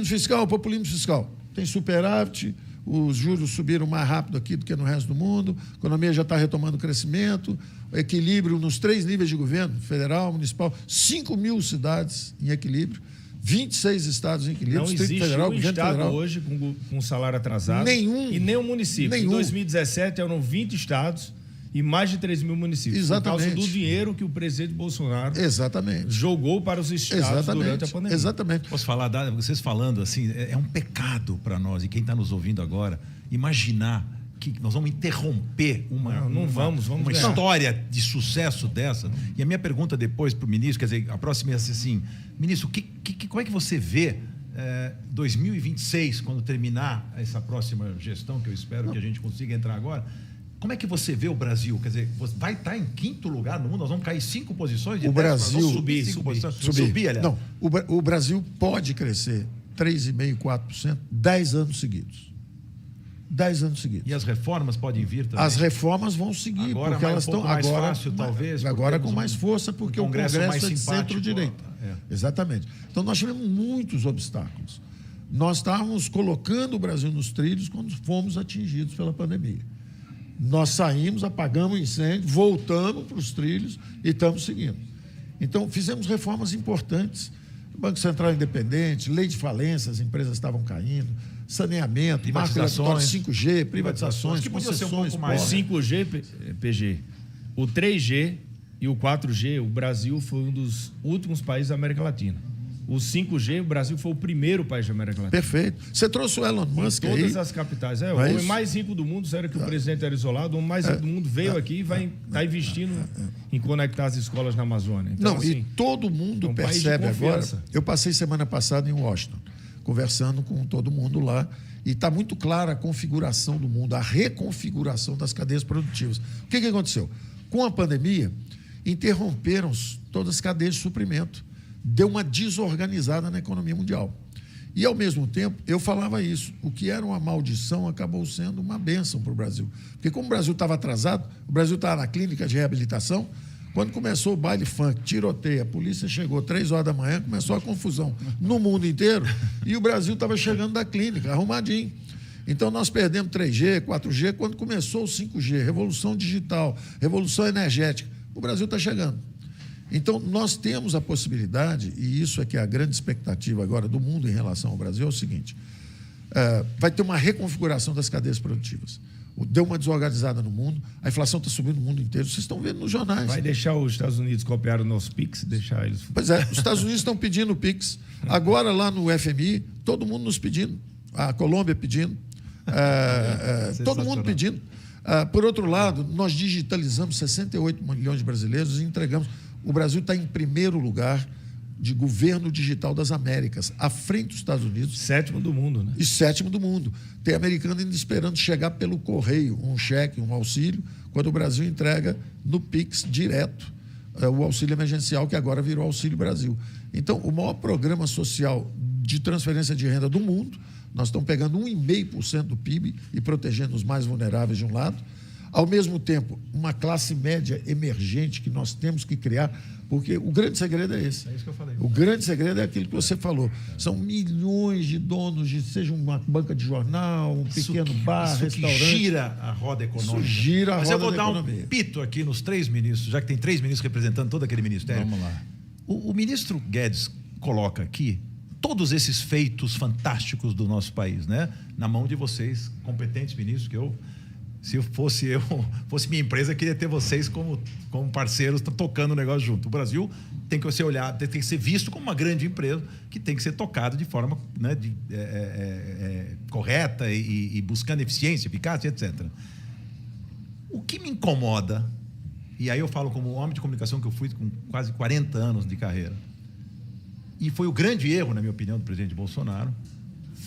Fiscal, populismo fiscal. Tem superávit, os juros subiram mais rápido aqui do que no resto do mundo, a economia já está retomando o crescimento, equilíbrio nos 3 níveis de governo, federal, municipal, 5 mil cidades em equilíbrio, 26 estados em equilíbrio, não existe federal, um estado federal. Hoje com salário atrasado. Nenhum. E nem um município. Nenhum. Em 2017 eram 20 estados e mais de 3 mil municípios. Exatamente. Por causa do dinheiro que o presidente Bolsonaro jogou para os estados durante a pandemia. Exatamente. Posso falar, vocês falando assim, é um pecado para nós, e quem está nos ouvindo agora, imaginar que nós vamos interromper uma história de sucesso dessa. E a minha pergunta depois para o ministro, quer dizer, a próxima é assim, ministro, como é que você vê 2026, quando terminar essa próxima gestão, que eu espero que a gente consiga entrar agora, como é que você vê o Brasil? Quer dizer, vai estar em 5º lugar no mundo? Nós vamos cair 5 posições? O Brasil... Subir, aliás. Não, o Brasil pode crescer 3,5%, 4%, 10 anos seguidos. 10 anos seguidos. E as reformas podem vir também? As reformas vão seguir, agora, porque elas estão mais agora fácil, talvez. Agora com mais força, porque o Congresso é de centro-direita. Exatamente. Então, nós tivemos muitos obstáculos. Nós estávamos colocando o Brasil nos trilhos quando fomos atingidos pela pandemia. Nós saímos, apagamos o incêndio, voltamos para os trilhos e estamos seguindo. Então, fizemos reformas importantes. Banco Central Independente, lei de falência, as empresas estavam caindo, saneamento, marco eletrônico, 5G, privatizações, que podia ser um pouco mais. mais. 5G, PG, o 3G e o 4G, o Brasil foi um dos últimos países da América Latina. O 5G, o Brasil foi o primeiro país da América Latina. Perfeito. Você trouxe o Elon Musk aí. Todas as capitais. O homem mais rico do mundo, sério que o presidente era isolado, o homem mais rico do mundo veio aqui e vai estar investindo em conectar as escolas na Amazônia. Então, não, assim, e todo mundo percebe agora. Eu passei semana passada em Washington, conversando com todo mundo lá, e está muito clara a configuração do mundo, a reconfiguração das cadeias produtivas. O que aconteceu? Com a pandemia, interromperam todas as cadeias de suprimento. Deu uma desorganizada na economia mundial. E, ao mesmo tempo, eu falava isso. O que era uma maldição acabou sendo uma bênção para o Brasil. Porque, como o Brasil estava atrasado, o Brasil estava na clínica de reabilitação, quando começou o baile funk, tiroteio, a polícia chegou 3 horas da manhã, começou a confusão no mundo inteiro, e o Brasil estava chegando da clínica, arrumadinho. Então, nós perdemos 3G, 4G, quando começou o 5G, revolução digital, revolução energética. O Brasil está chegando. Então, nós temos a possibilidade, e isso é que é a grande expectativa agora do mundo em relação ao Brasil, é o seguinte, vai ter uma reconfiguração das cadeias produtivas. Deu uma desorganizada no mundo, a inflação está subindo no mundo inteiro, vocês estão vendo nos jornais. Vai deixar os Estados Unidos copiar o nosso PIX? Deixar eles... Pois é, os Estados Unidos estão pedindo o PIX, agora lá no FMI, todo mundo nos pedindo, a Colômbia pedindo, todo mundo pedindo. Por outro lado, nós digitalizamos 68 milhões de brasileiros e entregamos. O Brasil está em primeiro lugar de governo digital das Américas, à frente dos Estados Unidos. 7º do mundo, né? E 7º do mundo. Tem americano ainda esperando chegar pelo correio, um cheque, um auxílio, quando o Brasil entrega no PIX direto o auxílio emergencial, que agora virou Auxílio Brasil. Então, o maior programa social de transferência de renda do mundo, nós estamos pegando 1,5% do PIB e protegendo os mais vulneráveis de um lado. Ao mesmo tempo, uma classe média emergente que nós temos que criar, porque o grande segredo é esse. É isso que eu falei. O grande segredo é aquilo que você falou. São milhões de donos de, seja uma banca de jornal, um pequeno bar, restaurante. Gira a roda econômica. Isso gira a roda econômica. Mas eu vou dar um pito aqui nos 3 ministros, já que tem 3 ministros representando todo aquele ministério. Vamos lá. O ministro Guedes coloca aqui todos esses feitos fantásticos do nosso país, né? Na mão de vocês, competentes ministros, que se fosse minha empresa, eu queria ter vocês como parceiros, tocando o negócio junto. O Brasil tem que ser olhado, tem que ser visto como uma grande empresa que tem que ser tocado de forma, né, correta e buscando eficiência, eficácia, etc. O que me incomoda, e aí eu falo como homem de comunicação que eu fui com quase 40 anos de carreira, e foi o grande erro, na minha opinião, do presidente Bolsonaro,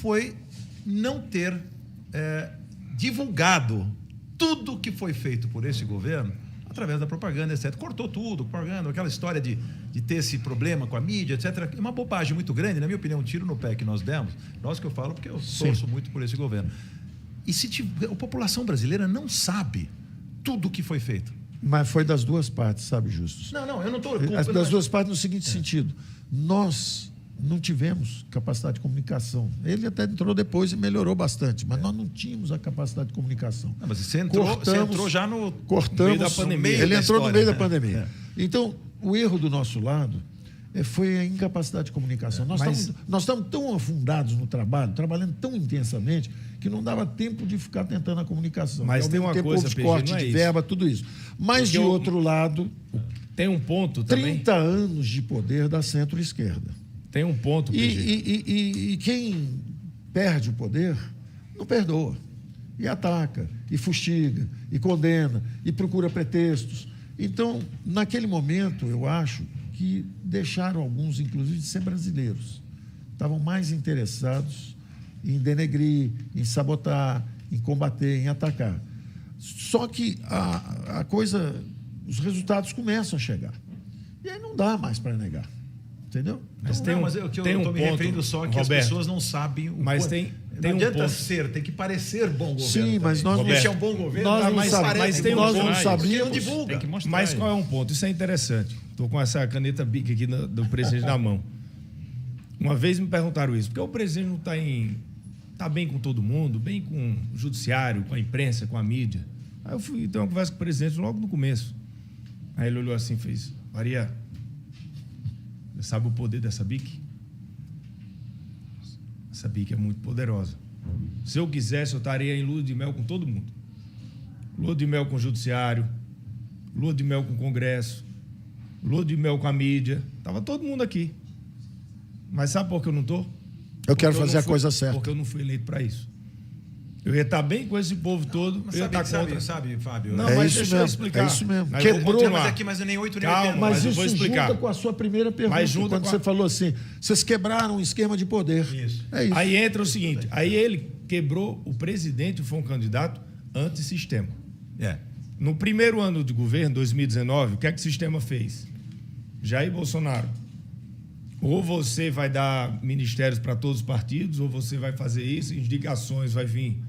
foi não ter divulgado tudo que foi feito por esse governo através da propaganda, etc. Cortou tudo, propaganda, aquela história de ter esse problema com a mídia, etc. É uma bobagem muito grande, na minha opinião, um tiro no pé que nós demos. Nós que eu falo porque eu torço muito por esse governo. E a população brasileira não sabe tudo o que foi feito. Mas foi das duas partes, sabe, Justus? Não, eu não estou... Das duas partes no seguinte sentido. Nós não tivemos capacidade de comunicação. Ele até entrou depois e melhorou bastante, mas nós não tínhamos a capacidade de comunicação. Não, mas você entrou já no meio da pandemia. Ele entrou no meio da né? pandemia. Então, o erro do nosso lado foi a incapacidade de comunicação. Nós estamos tão afundados no trabalho, trabalhando tão intensamente, que não dava tempo de ficar tentando a comunicação. Mas tem uma coisa, PG, corte de verba, tudo isso. Mas, de outro lado, tem um ponto também. 30 anos de poder da centro-esquerda. Tem um ponto, PG. E quem perde o poder não perdoa. E ataca, e fustiga, e condena, e procura pretextos. Então, naquele momento, eu acho que deixaram alguns, inclusive, de ser brasileiros. Estavam mais interessados em denegrir, em sabotar, em combater, em atacar. Só que a coisa, os resultados começam a chegar. E aí não dá mais para negar. Entendeu? Mas então, mas eu estou me referindo só que Roberto, as pessoas não sabem o mas quanto. Não adianta ser, tem que parecer bom governo. Sim, mas nós Roberto, é um bom governo. Mas não sabíamos. Divulga. Tem que mostrar. Mas qual é um ponto? Isso é interessante. Estou com essa caneta Bic aqui do presidente na mão. Uma vez me perguntaram isso, porque o presidente não está bem com todo mundo, bem com o judiciário, com a imprensa, com a mídia. Aí eu fui ter uma conversa com o presidente logo no começo. Aí ele olhou assim e fez: Maria, você sabe o poder dessa BIC? Essa BIC é muito poderosa. Se eu quisesse, eu estaria em lua de mel com todo mundo. Lua de mel com o judiciário, lua de mel com o Congresso, lua de mel com a mídia. Estava todo mundo aqui. Mas sabe por que eu não estou? Eu quero fazer a coisa certa. Porque eu não fui eleito para isso. Eu ia estar bem com esse povo todo. Mas eu ia estar contra. Sabe, Fábio? Não, mas deixa eu explicar. É isso mesmo. Mas Quebrou, mas nem 8 nem Calma, 80. Mas eu isso vou explicar. junta com a sua primeira pergunta, quando você falou assim, vocês quebraram um esquema de poder. Isso. É isso. Aí entra o seguinte, aí ele quebrou, o presidente foi um candidato antissistema. No primeiro ano de governo, 2019, o que é que o sistema fez? Jair Bolsonaro, ou você vai dar ministérios para todos os partidos, ou você vai fazer isso, indicações vai vir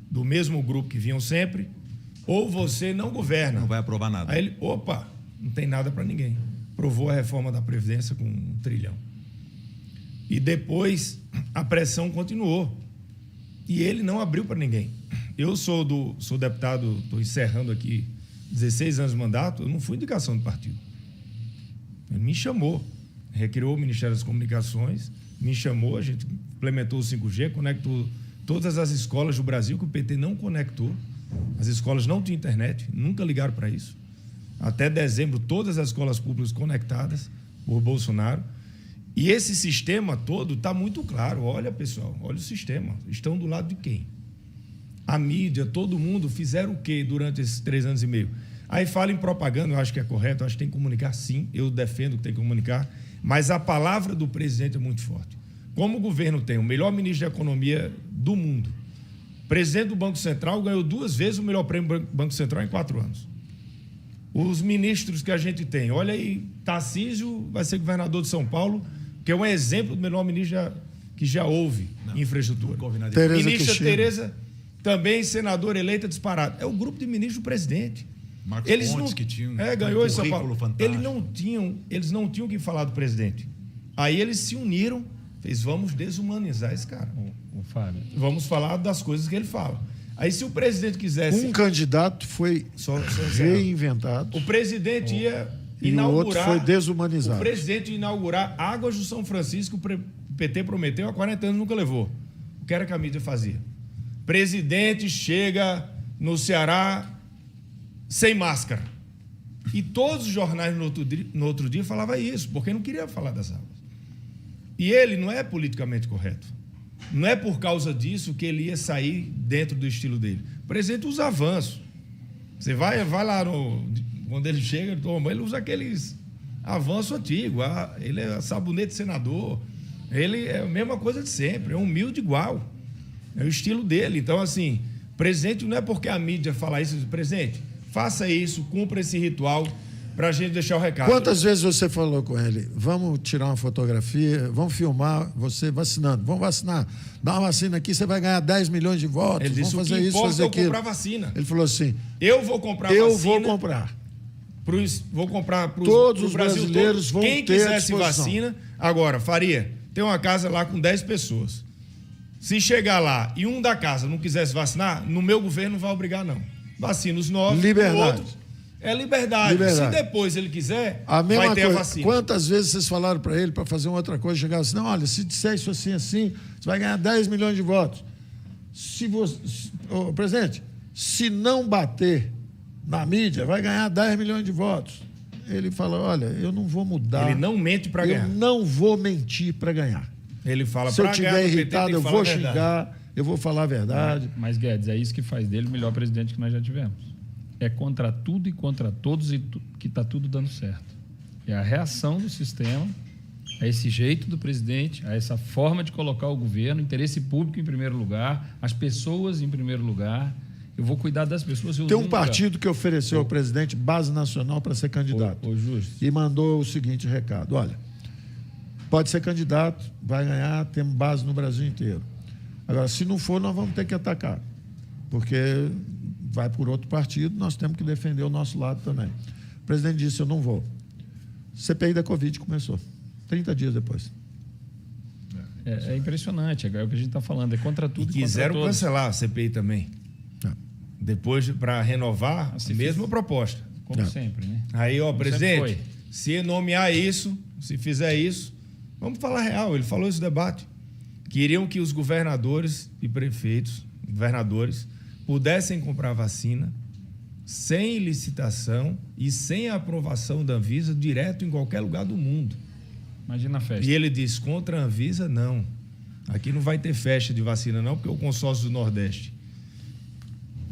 do mesmo grupo que vinham sempre, ou você não governa. Não vai aprovar nada. Aí ele, não tem nada para ninguém. Aprovou a reforma da Previdência com 1 trilhão. E depois a pressão continuou. E ele não abriu para ninguém. Eu sou deputado, estou encerrando aqui 16 anos de mandato, eu não fui indicação do partido. Ele me chamou, recriou o Ministério das Comunicações, me chamou, a gente implementou o 5G, conectou todas as escolas do Brasil que o PT não conectou. As escolas não tinham internet, nunca ligaram para isso. Até dezembro, todas as escolas públicas conectadas por Bolsonaro. E esse sistema todo está muito claro. Olha, pessoal, olha o sistema. Estão do lado de quem? A mídia, todo mundo, fizeram o quê durante esses 3 anos e meio? Aí fala em propaganda, eu acho que é correto, eu acho que tem que comunicar, sim. Eu defendo que tem que comunicar. Mas a palavra do presidente é muito forte. Como o governo tem o melhor ministro de Economia do mundo, o presidente do Banco Central ganhou 2 vezes o melhor prêmio do Banco Central em 4 anos. Os ministros que a gente tem, olha aí, Tarcísio vai ser governador de São Paulo, que é um exemplo do melhor ministro que já houve em infraestrutura. Ministra Tereza, também senadora eleita disparada. É o grupo de ministros do presidente. Marcos eles Pontes, não, que tinham ganhou em São Paulo. Fantástico. Eles não tinham que falar do presidente. Aí eles se uniram, vamos desumanizar esse cara. O Fábio. Vamos falar das coisas que ele fala. Aí se o presidente quisesse... Um candidato foi reinventado. O presidente ia e inaugurar... o outro foi desumanizado. O presidente ia inaugurar Águas do São Francisco, o PT prometeu há 40 anos, nunca levou. O que era que a mídia fazia? Presidente chega no Ceará sem máscara. E todos os jornais no outro dia falavam isso, porque não queria falar das águas. E ele não é politicamente correto. Não é por causa disso que ele ia sair dentro do estilo dele. O presidente usa avanço. Você vai lá, quando ele chega, ele usa aqueles avanços antigos. Ele é sabonete senador. Ele é a mesma coisa de sempre, é humilde igual. É o estilo dele. Então, assim, presidente não é porque a mídia fala isso, presidente, faça isso, cumpra esse ritual para a gente deixar o recado. Quantas vezes você falou com ele? Vamos tirar uma fotografia, vamos filmar você vacinando. Vamos vacinar. Dá uma vacina aqui, você vai ganhar 10 milhões de votos. Ele disse, vamos fazer isso, fazer aquilo. Eu comprar vacina. Ele falou assim, eu vou comprar vacina. Eu vou comprar. Vou comprar para todos os Brasil brasileiros todo. vão Quem ter quisesse vacina. Agora, Faria, tem uma casa lá com 10 pessoas. Se chegar lá e um da casa não quisesse vacinar, no meu governo não vai obrigar, não. Vacina os 9, liberdade. O outro é liberdade. Se depois ele quiser, vai ter a vacina. Quantas vezes vocês falaram para ele para fazer uma outra coisa, chegaram assim, não, olha, se disser isso assim, você vai ganhar 10 milhões de votos. Presidente, se não bater na mídia, vai ganhar 10 milhões de votos. Ele fala, olha, eu não vou mudar. Ele não mente para ganhar. Eu não vou mentir para ganhar. Ele fala, se eu estiver irritado, eu vou xingar, eu vou falar a verdade. Mas, Guedes, é isso que faz dele o melhor presidente que nós já tivemos. É contra tudo e contra todos e que está tudo dando certo. É a reação do sistema, a esse jeito do presidente, a essa forma de colocar o governo, interesse público em primeiro lugar, as pessoas em primeiro lugar. Eu vou cuidar das pessoas. Tem um partido que ofereceu ao presidente base nacional para ser candidato. E mandou o seguinte recado, olha, pode ser candidato, vai ganhar, temos base no Brasil inteiro. Agora, se não for, nós vamos ter que atacar, porque vai por outro partido, nós temos que defender o nosso lado também. O presidente disse, eu não vou. CPI da Covid começou, 30 dias depois. É impressionante, é o que a gente está falando, é contra tudo e quiseram contra todos. Cancelar a CPI também. Depois, para renovar, a mesma proposta. Como sempre, né? Aí, presidente, se nomear isso, se fizer isso, vamos falar real, ele falou esse debate. Queriam que os governadores e prefeitos, pudessem comprar vacina sem licitação e sem a aprovação da Anvisa, direto em qualquer lugar do mundo. Imagina a festa. E ele diz, contra a Anvisa, não. Aqui não vai ter festa de vacina, não, porque é o consórcio do Nordeste.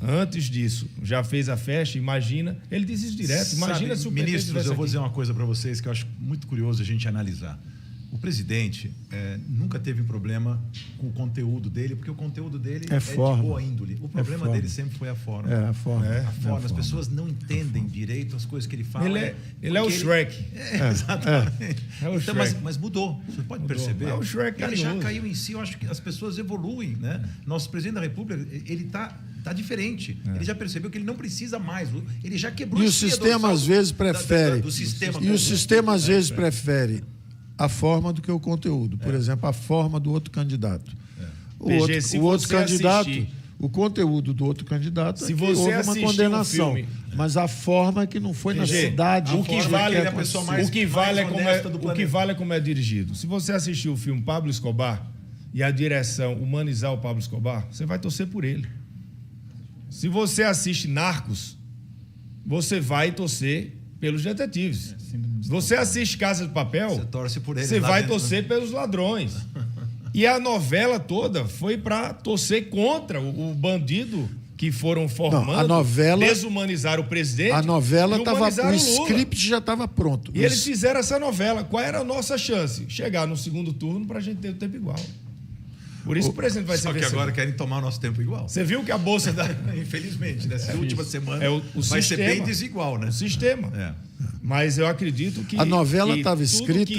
Antes disso, já fez a festa, imagina... Ele diz isso direto, imagina se o PT ministros, eu vou dizer uma coisa para vocês que eu acho muito curioso a gente analisar. O presidente nunca teve problema com o conteúdo dele, porque o conteúdo dele é de boa índole. O problema dele sempre foi a forma. A forma. As pessoas não entendem direito as coisas que ele fala. Ele é o Shrek. Exatamente. É o então, Shrek. mas mudou. Você pode perceber. É o Shrek. Ele já caiu em si. Eu acho que as pessoas evoluem, né? Nosso presidente da República, ele está diferente. Ele já percebeu que ele não precisa mais. Ele já quebrou o sistema às vezes prefere. E o sistema às vezes prefere a forma do que o conteúdo. Por exemplo, a forma do outro candidato. O outro candidato, o conteúdo do outro candidato, se você houve uma condenação. Mas a forma que não foi na cidade. O que vale é como é dirigido. Se você assistiu o filme Pablo Escobar e a direção humanizar o Pablo Escobar, você vai torcer por ele. Se você assiste Narcos, você vai torcer pelos detetives. Se você assiste Casa de Papel, você torce por eles, você vai torcer pelos ladrões. E a novela toda foi para torcer contra o bandido que foram formando, a novela, deshumanizar o presidente. A novela estava, o script já estava pronto. E eles fizeram essa novela. Qual era a nossa chance? Chegar no segundo turno para a gente ter o tempo igual. Por isso o presidente vai ser vencedor. Só que agora querem tomar o nosso tempo igual. Você viu que a bolsa da... Infelizmente, nessa última semana vai ser bem desigual, né? O sistema. Mas eu acredito que... A novela estava escrita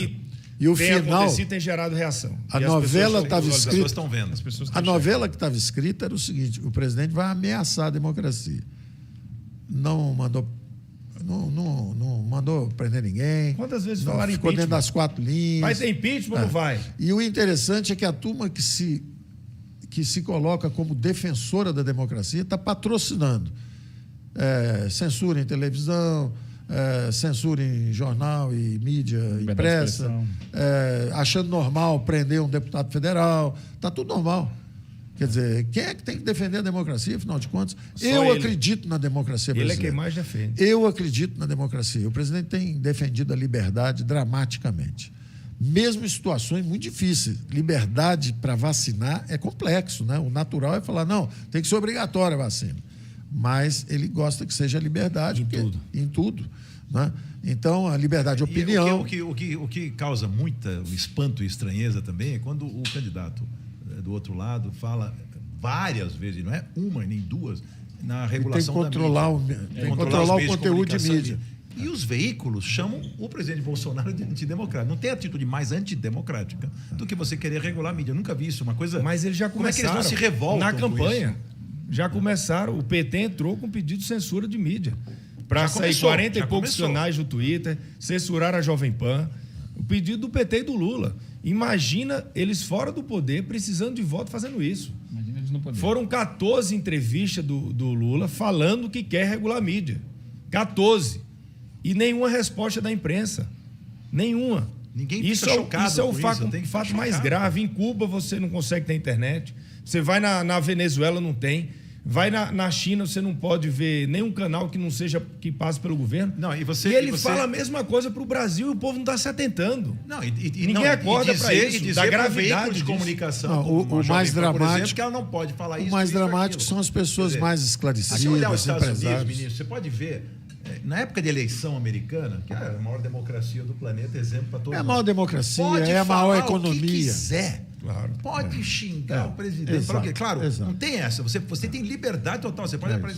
e o final... tem gerado reação. A novela estava escrita... As pessoas estão vendo. A novela que estava escrita era o seguinte, o presidente vai ameaçar a democracia. Não mandou prender ninguém. Quantas vezes falaram ficou impeachment? Dentro das 4 linhas. Vai ter impeachment ou não vai? E o interessante é que a turma que se coloca como defensora da democracia está patrocinando censura em televisão, censura em jornal e mídia impressa, achando normal prender um deputado federal. Está tudo normal. Quer dizer, quem é que tem que defender a democracia, afinal de contas? Eu acredito na democracia brasileira. Ele é quem mais defende. Eu acredito na democracia. O presidente tem defendido a liberdade dramaticamente. Mesmo em situações muito difíceis. Liberdade para vacinar é complexo, né? O natural é falar, não, tem que ser obrigatória a vacina. Mas ele gosta que seja liberdade. Em tudo. Né? Então, a liberdade de opinião... O que causa muita espanto e estranheza também é quando o candidato do outro lado fala várias vezes, não é uma nem duas, na regulação da mídia. Tem que controlar o conteúdo de mídia. E os veículos chamam o presidente Bolsonaro de antidemocrático. Não tem atitude mais antidemocrática do que você querer regular a mídia. Eu nunca vi isso, uma coisa... Mas eles já começaram. Como é que eles não se revoltam na campanha? Já começaram. O PT entrou com pedido de censura de mídia. Para sair 40 e poucos canais do Twitter, censurar a Jovem Pan. O pedido do PT e do Lula. Imagina eles fora do poder, precisando de voto, fazendo isso. Imagina eles no poder. Foram 14 entrevistas do Lula falando que quer regular a mídia. 14. E nenhuma resposta da imprensa. Nenhuma. Ninguém Isso fica chocado isso é o com fato, isso, tem que ficar fato mais chocado. grave. Em Cuba você não consegue ter internet. Você vai na Venezuela, não tem. Vai na China, você não pode ver nenhum canal que não seja que passe pelo governo. Não, e ele fala a mesma coisa para o Brasil e o povo não está se atentando. Não, Ninguém acorda para isso, da gravidade de disso. comunicação. Não, como o uma mais Jovem Pan, por dramático- exemplo, que ela não pode falar isso. O mais isso, dramático aquilo. são as pessoas Quer dizer, mais Se esclarecidas, você olhar os Estados Unidos, empresários. ministro, você pode ver, na época de eleição americana, que é a maior democracia do planeta, exemplo para todos É a nós. maior democracia, Pode é a maior falar o que economia. quiser. Claro. Pode xingar É, o presidente. exato, Fala o quê? Claro, exato. não tem essa. Você tem liberdade total. Você pode É apresentar